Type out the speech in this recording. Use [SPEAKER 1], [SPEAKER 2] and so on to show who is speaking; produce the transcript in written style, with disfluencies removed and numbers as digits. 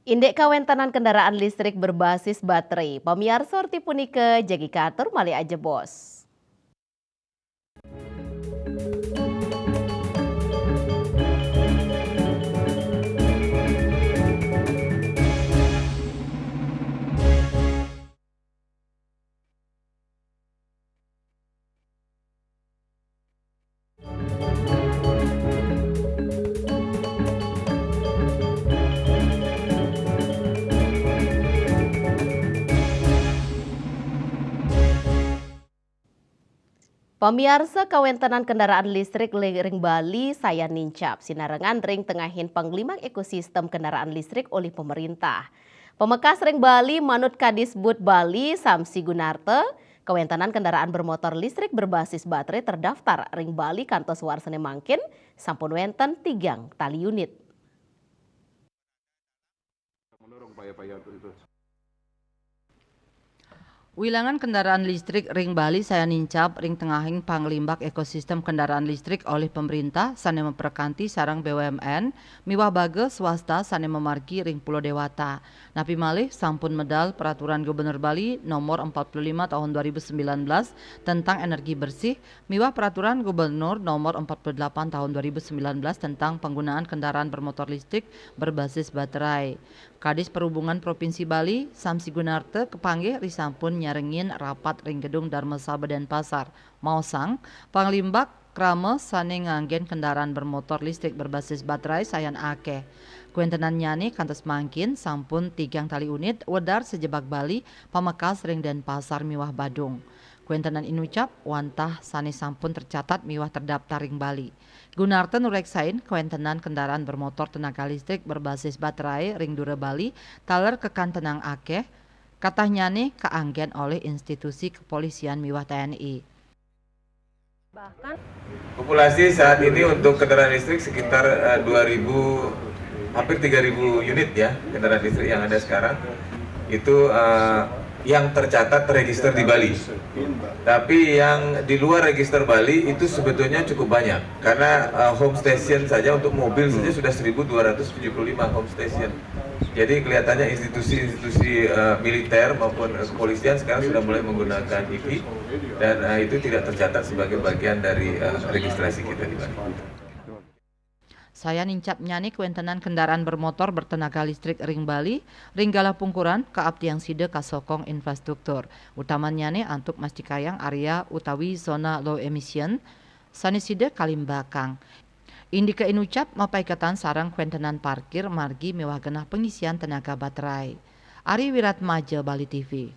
[SPEAKER 1] Indek kawentenan kendaraan listrik berbasis baterai. Pamiarsa sorti punike jagi katur mali aja bos. Pamiarsa kawentenan kendaraan listrik ring Bali saya nincap sinarengan ring tengahin panglimang ekosistem kendaraan listrik oleh pemerintah. Pemekas ring Bali manut Kadisbud Bali Samsi Gunarte, kawentenan kendaraan bermotor listrik berbasis baterai terdaftar ring Bali kantos warsane mangkin sampun wenten 3 tali unit.
[SPEAKER 2] Wilangan kendaraan listrik ring Bali saya nincap ring tengahing panglimbak ekosistem kendaraan listrik oleh pemerintah sane memperkanti sarang BUMN miwah bage swasta sane memargi ring Pulau Dewata. Napi malih sampun medal peraturan Gubernur Bali nomor 45 tahun 2019 tentang energi bersih miwah peraturan Gubernur nomor 48 tahun 2019 tentang penggunaan kendaraan bermotor listrik berbasis baterai. Kadis Perhubungan Provinsi Bali, Samsi Gunarte kepanggih risampun nyarengin rapat ring gedung Dharmasaba Denpasar. Mausang, panglimbak krame sane nganggen kendaraan bermotor listrik berbasis baterai sayan akeh. Kuentenan nyani kantos mangkin sampun 3 tali unit wedar sejebak Bali Pamekas ring Denpasar miwah Badung. Kuentenan inucap wantah sane sampun tercatat miwah terdaftar ring Bali. Gunarte nureksain kuentenan kendaraan bermotor tenaga listrik berbasis baterai ring Dura Bali taler kekan tenang akeh katanya nih keanggen oleh institusi kepolisian miwah TNI.
[SPEAKER 3] Populasi saat ini untuk kendaraan listrik sekitar 2.000 hampir 3.000 unit ya kendaraan listrik yang ada sekarang itu yang tercatat terregister di Bali. Tapi yang di luar register Bali itu sebetulnya cukup banyak karena home station saja untuk mobil saja sudah 1.275 home station. Jadi kelihatannya institusi-institusi militer maupun kepolisian sekarang sudah mulai menggunakan EV dan itu tidak tercatat sebagai bagian dari registrasi kita di Bali.
[SPEAKER 2] Saya nincap nyani kuentenan kendaraan bermotor bertenaga listrik ring Bali, ring galah pungkuran kaabdi yang side kasokong infrastruktur. Utamanya nih antuk mastikayang area utawi zona low emission, saniside kalimbakang. Indika inucap mapaikatan sarang kuentenan parkir margi mewah genah pengisian tenaga baterai. Ari Wiratmaja Bali TV.